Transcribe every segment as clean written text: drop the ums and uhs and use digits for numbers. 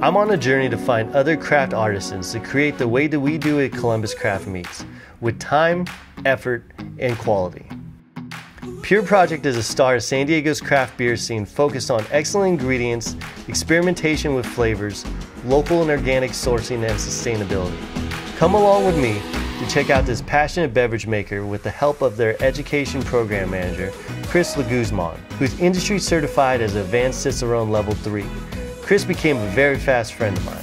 I'm on a journey to find other craft artisans to create the way that we do at Columbus Craft Meats, with time, effort, and quality. Pure Project is a star of San Diego's craft beer scene focused on excellent ingredients, experimentation with flavors, local and organic sourcing, and sustainability. Come along with me to check out this passionate beverage maker with the help of their education program manager, Chris Leguzman, who's industry certified as Advanced Cicerone Level 3. Chris became a very fast friend of mine.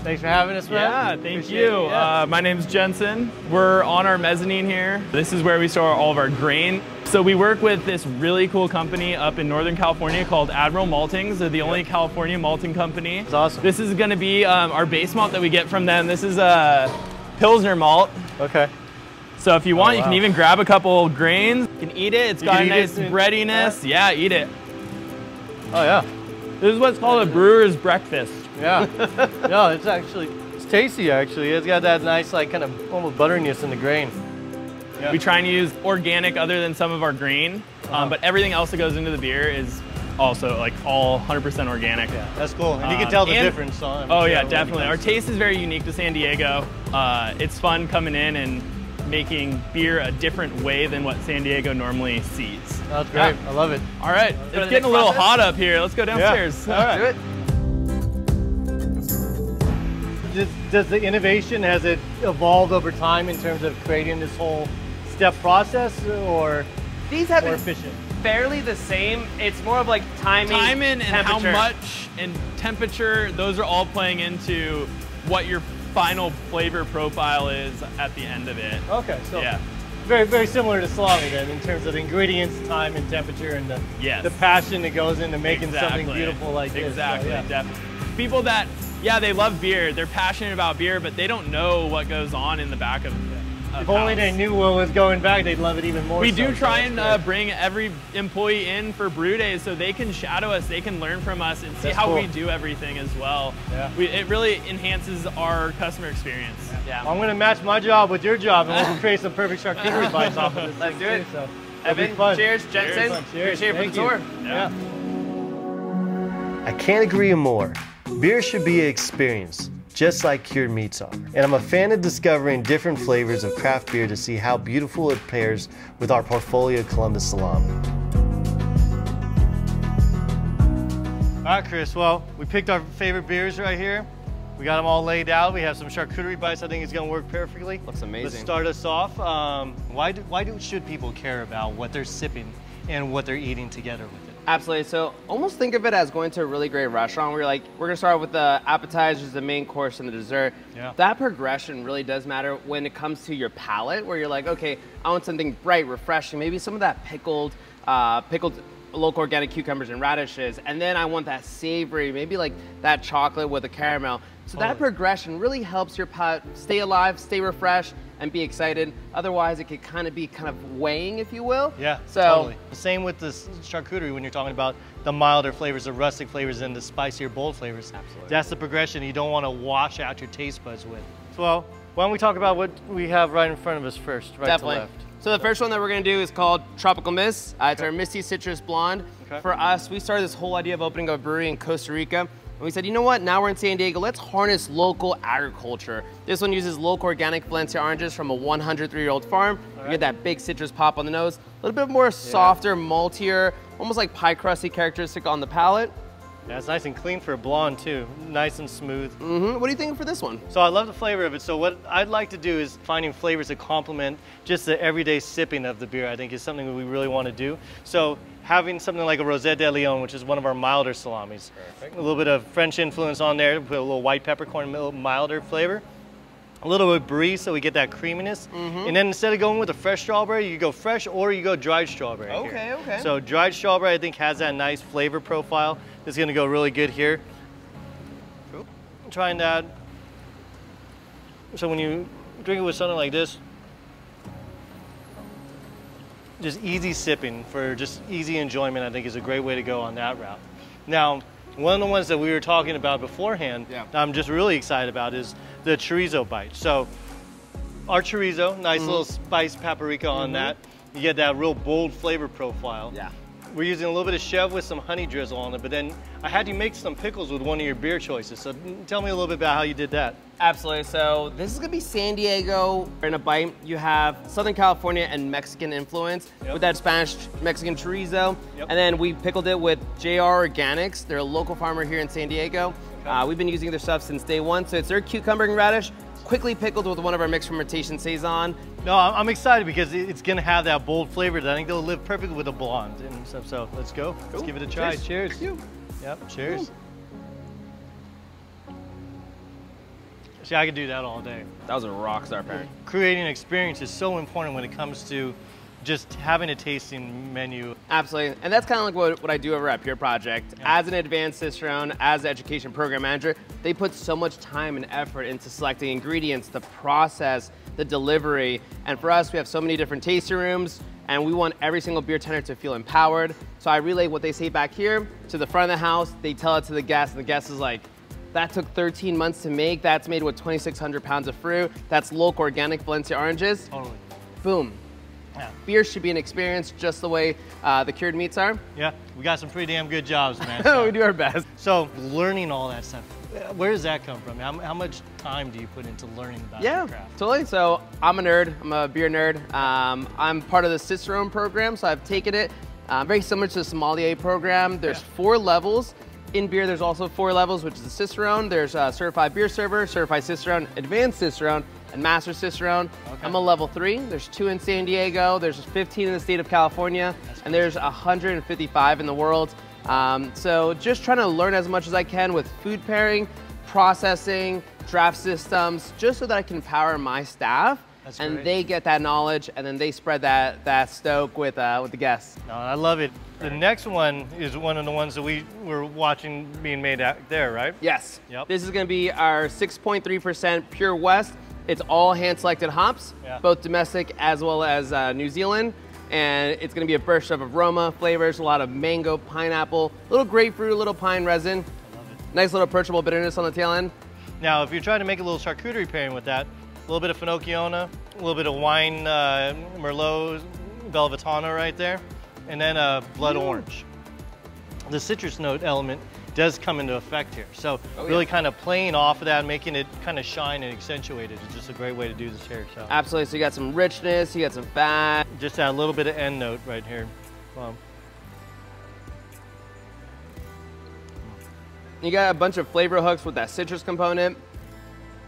Thanks for having us, man. Yeah, thank you. My name's Jensen. We're on our mezzanine here. This is where we store all of our grain. So we work with this really cool company up in Northern California called Admiral Maltings. They're the only California malting company. That's awesome. This is gonna be our base malt that we get from them. This is a Pilsner malt. Okay. So if you want, you can even grab a couple grains. You can eat it. It's got a nice breadiness. Yeah, eat it. Oh yeah. This is what's called a brewer's breakfast. Yeah. No, it's tasty actually. It's got that nice like kind of almost butteriness in the grain. Yeah. We try and use organic other than some of our grain, but everything else that goes into the beer is also like all 100% organic. Yeah, that's cool. And you can tell the difference on it. Oh yeah, definitely. Our taste is very unique to San Diego. It's fun coming in and making beer a different way than what San Diego normally sees. That's great. Yeah. I love it. All right, it's getting a little hot up here. Let's go downstairs. Yeah. All right. Do it. Does the innovation, has it evolved over time in terms of creating this whole step process, or these have more been efficient? Fairly the same. It's more of like timing and how much and temperature, those are all playing into what your final flavor profile is at the end of it. Okay, so yeah. Very, very similar to salami then in terms of ingredients, time, and temperature, and the passion that goes into making something beautiful like this. Exactly, So, yeah. definitely. People that, they love beer, they're passionate about beer, but they don't know what goes on in the back of If only they knew what was going back, they'd love it even more. We do try and bring every employee in for brew days so they can shadow us, they can learn from us and see how we do everything as well. Yeah. It really enhances our customer experience. Yeah. I'm going to match my job with your job and we'll create some perfect charcuterie bites off of this. Let's do it. So Evan, cheers. Jensen, cheers. Appreciate it for the tour. Yeah. I can't agree more. Beer should be an experience, just like cured meats are. And I'm a fan of discovering different flavors of craft beer to see how beautiful it pairs with our portfolio of Columbus salami. All right, Chris, well, we picked our favorite beers right here. We got them all laid out. We have some charcuterie bites. I think it's going to work perfectly. Looks amazing. Let's start us off. Should people care about what they're sipping and what they're eating together with it? Absolutely. So almost think of it as going to a really great restaurant where you're like, we're going to start with the appetizers, the main course, and the dessert. Yeah. That progression really does matter when it comes to your palate, where you're like, okay, I want something bright, refreshing, maybe some of that pickled local organic cucumbers and radishes, and then I want that savory, maybe like that chocolate with a caramel. So that progression really helps your palate stay alive, stay refreshed, and be excited. Otherwise, it could kind of weighing, if you will. Yeah, totally. Same with this charcuterie when you're talking about the milder flavors, the rustic flavors, and the spicier, bold flavors. Absolutely. That's the progression you don't want to wash out your taste buds with. Well, why don't we talk about what we have right in front of us first, right to left. So the first one that we're going to do is called Tropical Mist. It's our Misty Citrus Blonde. For us, we started this whole idea of opening a brewery in Costa Rica. And we said, you know what, now we're in San Diego, let's harness local agriculture. This one uses local organic Valencia oranges from a 103-year-old farm. You get that big citrus pop on the nose. A little bit more softer, maltier, almost like pie crusty characteristic on the palate. Yeah, it's nice and clean for a blonde too. Nice and smooth. What do you think for this one? So I love the flavor of it. So what I'd like to do is finding flavors that complement just the everyday sipping of the beer, I think is something that we really want to do. So having something like a Rosette de Leon, which is one of our milder salamis. Perfect. A little bit of French influence on there, put a little white peppercorn, a little milder flavor. A little bit of brie so we get that creaminess. And then instead of going with a fresh strawberry, you go fresh or you go dried strawberry. Okay. So dried strawberry I think has that nice flavor profile. It's gonna go really good here. Cool. Trying that. So when you drink it with something like this, just easy sipping for just easy enjoyment I think is a great way to go on that route. Now, one of the ones that we were talking about beforehand, I'm just really excited about is the chorizo bite. So our chorizo, nice little spiced paprika on that. You get that real bold flavor profile. Yeah. We're using a little bit of Chev with some honey drizzle on it, but then I had you make some pickles with one of your beer choices. So tell me a little bit about how you did that. Absolutely. So this is gonna be San Diego. In a bite, you have Southern California and Mexican influence with that Spanish Mexican chorizo. And then we pickled it with JR Organics. They're a local farmer here in San Diego. We've been using their stuff since day one. So it's their cucumber and radish, quickly pickled with one of our mixed fermentation saison. No, I'm excited because it's gonna have that bold flavor that I think they'll live perfectly with a blonde and stuff. So let's go. Let's give it a try. Cheers. Yep, cheers. See, I could do that all day. That was a rock star pairing. Creating an experience is so important when it comes to just having a tasting menu. Absolutely, and that's kind of like what I do over at Pure Project. As an advanced cicerone, as an education program manager, they put so much time and effort into selecting ingredients, the process, the delivery, and for us, we have so many different tasting rooms, and we want every single beer tender to feel empowered. So I relay what they say back here to the front of the house, they tell it to the guest, and the guest is like, that took 13 months to make, that's made with 2,600 pounds of fruit, that's local organic Valencia oranges. Totally. Boom. Yeah. Beer should be an experience just the way the cured meats are. Yeah, we got some pretty damn good jobs, man. We do our best. So learning all that stuff, where does that come from? How much time do you put into learning about the craft? Totally. So I'm a nerd. I'm a beer nerd. I'm part of the Cicerone program, so I've taken it very similar to the sommelier program. There's 4 levels. In beer, there's also 4 levels, which is the Cicerone. There's Certified Beer Server, Certified Cicerone, Advanced Cicerone, and Master Cicerone. I'm a level 3. There's 2 in San Diego. There's 15 in the state of California, and there's 155 in the world. So just trying to learn as much as I can with food pairing, processing, draft systems, just so that I can empower my staff. And they get that knowledge, and then they spread that stoke with the guests. No, I love it. The next one is one of the ones that we were watching being made out there, right? Yes. Yep. This is going to be our 6.3% Pure West. It's all hand-selected hops, both domestic as well as New Zealand. And it's going to be a burst of aroma, flavors, a lot of mango, pineapple, a little grapefruit, a little pine resin. I love it. Nice little approachable bitterness on the tail end. Now, if you're trying to make a little charcuterie pairing with that, a little bit of Finocchiona, a little bit of wine Merlot Velvetana right there, and then blood orange. The citrus note element does come into effect here. So really kind of playing off of that, making it kind of shine and accentuate it is just a great way to do this here. So. Absolutely, so you got some richness, you got some fat. Just that little bit of end note right here. Wow. You got a bunch of flavor hooks with that citrus component.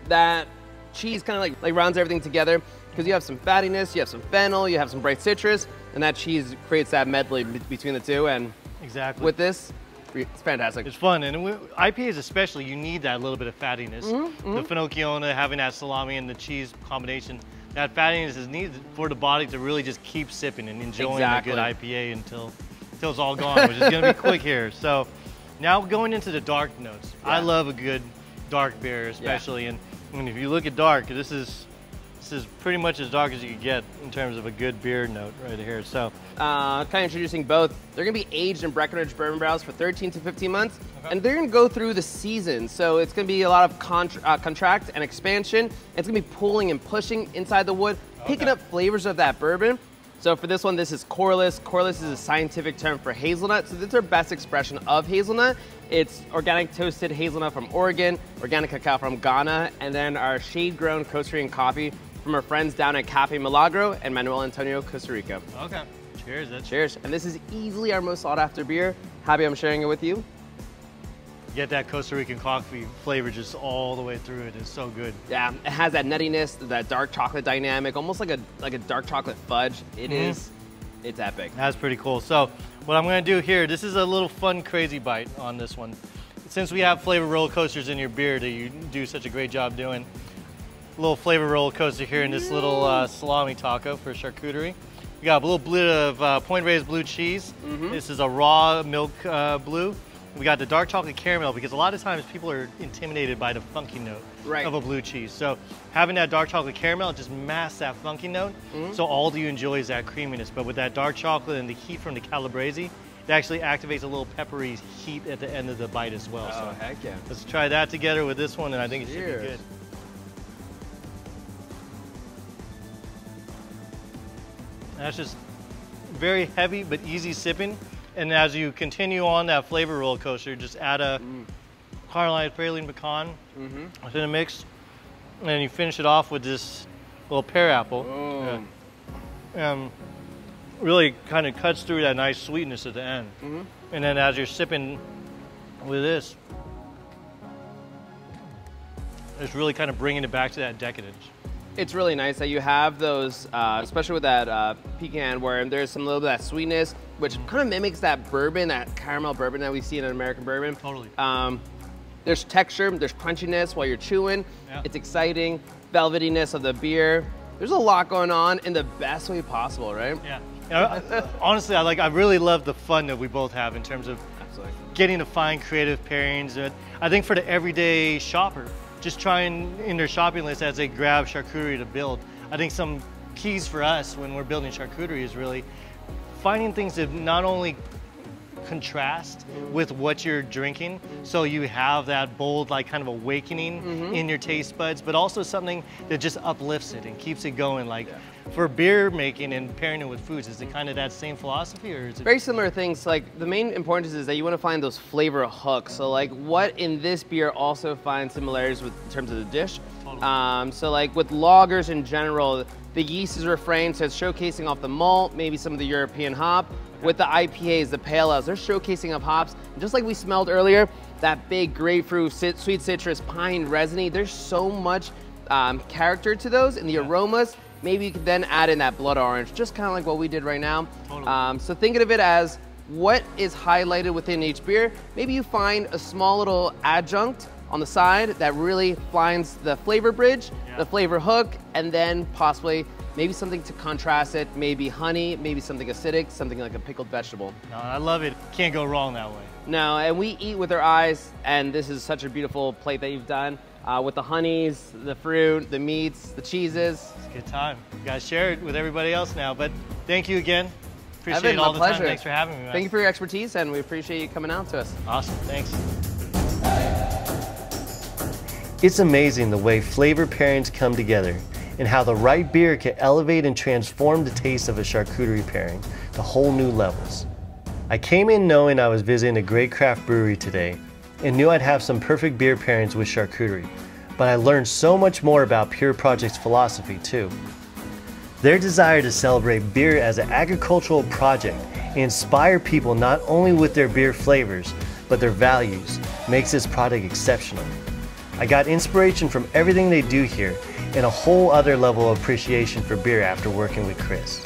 That cheese kind of like rounds everything together because you have some fattiness, you have some fennel, you have some bright citrus, and that cheese creates that medley between the two. And with this, it's fantastic. It's fun, and IPAs especially, you need that little bit of fattiness. The Finocchiona, having that salami and the cheese combination, that fattiness is needed for the body to really just keep sipping and enjoying a good IPA until it's all gone, which is going to be quick here. So now going into the dark notes. I love a good dark beer, especially, and if you look at dark, this is pretty much as dark as you could get in terms of a good beer note right here. So, kind of introducing both. They're gonna be aged in Breckenridge bourbon barrels for 13 to 15 months, and they're gonna go through the season. So it's gonna be a lot of contract and expansion. It's gonna be pulling and pushing inside the wood, picking up flavors of that bourbon. So for this one, this is coreless. Coreless is a scientific term for hazelnut. So this is our best expression of hazelnut. It's organic toasted hazelnut from Oregon, organic cacao from Ghana, and then our shade-grown Costa Rican coffee from our friends down at Cafe Milagro and Manuel Antonio, Costa Rica. Okay, cheers. Cheers. And this is easily our most sought-after beer. Happy I'm sharing it with you. Get that Costa Rican coffee flavor just all the way through it. It's so good. Yeah, it has that nuttiness, that dark chocolate dynamic, almost like a dark chocolate fudge. It's epic. That's pretty cool. So what I'm gonna do here, this is a little fun, crazy bite on this one. Since we have flavor roller coasters in your beer that you do such a great job doing, a little flavor roller coaster here in this little salami taco for charcuterie. We got a little bit of point raised blue cheese. This is a raw milk blue. We got the dark chocolate caramel because a lot of times people are intimidated by the funky note of a blue cheese. So having that dark chocolate caramel just masks that funky note. So all you enjoy is that creaminess. But with that dark chocolate and the heat from the calabrese, it actually activates a little peppery heat at the end of the bite as well. Oh, so heck yeah. Let's try that together with this one, and I think it should be good. That's just very heavy but easy sipping. And as you continue on that flavor roller coaster, just add a caramelized praline pecan within a mix, and then you finish it off with this little pear apple. Really kind of cuts through that nice sweetness at the end. And then as you're sipping with this, it's really kind of bringing it back to that decadence. It's really nice that you have those, especially with that pecan, where there's some little bit of that sweetness, which kind of mimics that bourbon, that caramel bourbon that we see in an American bourbon. Totally. There's texture, there's crunchiness while you're chewing. Yeah. It's exciting, velvetiness of the beer. There's a lot going on in the best way possible, right? Yeah. Honestly, I really love the fun that we both have in terms of getting to find creative pairings. I think for the everyday shopper, just trying in their shopping list as they grab charcuterie to build. I think some keys for us when we're building charcuterie is really finding things that not only contrast with what you're drinking, so you have that bold, like, kind of awakening in your taste buds, but also something that just uplifts it and keeps it going. Like for beer making and pairing it with foods, is it kind of that same philosophy, or is it very similar things? Like the main importance is that you want to find those flavor hooks. So like what in this beer also finds similarities with in terms of the dish. Totally. So like with lagers in general, the yeast is refrained, so it's showcasing off the malt, maybe some of the European hop. With the IPAs, the pale ales, they're showcasing up hops. And just like we smelled earlier, that big grapefruit, sweet citrus, pine, resiny, there's so much character to those, and the aromas. Maybe you could then add in that blood orange, just kind of like what we did right now. Totally. So think of it as what is highlighted within each beer. Maybe you find a small little adjunct on the side that really finds the flavor bridge, the flavor hook, and then possibly maybe something to contrast it, maybe honey, maybe something acidic, something like a pickled vegetable. No, I love it. Can't go wrong that way. No, and we eat with our eyes, and this is such a beautiful plate that you've done with the honeys, the fruit, the meats, the cheeses. It's a good time. You guys share it with everybody else now, but thank you again. Appreciate Evan, all the pleasure. time. Thanks for having me, man. Thank you for your expertise, and we appreciate you coming out to us. Awesome, thanks. It's amazing the way flavor pairings come together and how the right beer can elevate and transform the taste of a charcuterie pairing to whole new levels. I came in knowing I was visiting a great craft brewery today and knew I'd have some perfect beer pairings with charcuterie, but I learned so much more about Pure Project's philosophy too. Their desire to celebrate beer as an agricultural project and inspire people not only with their beer flavors, but their values makes this product exceptional. I got inspiration from everything they do here and a whole other level of appreciation for beer after working with Chris.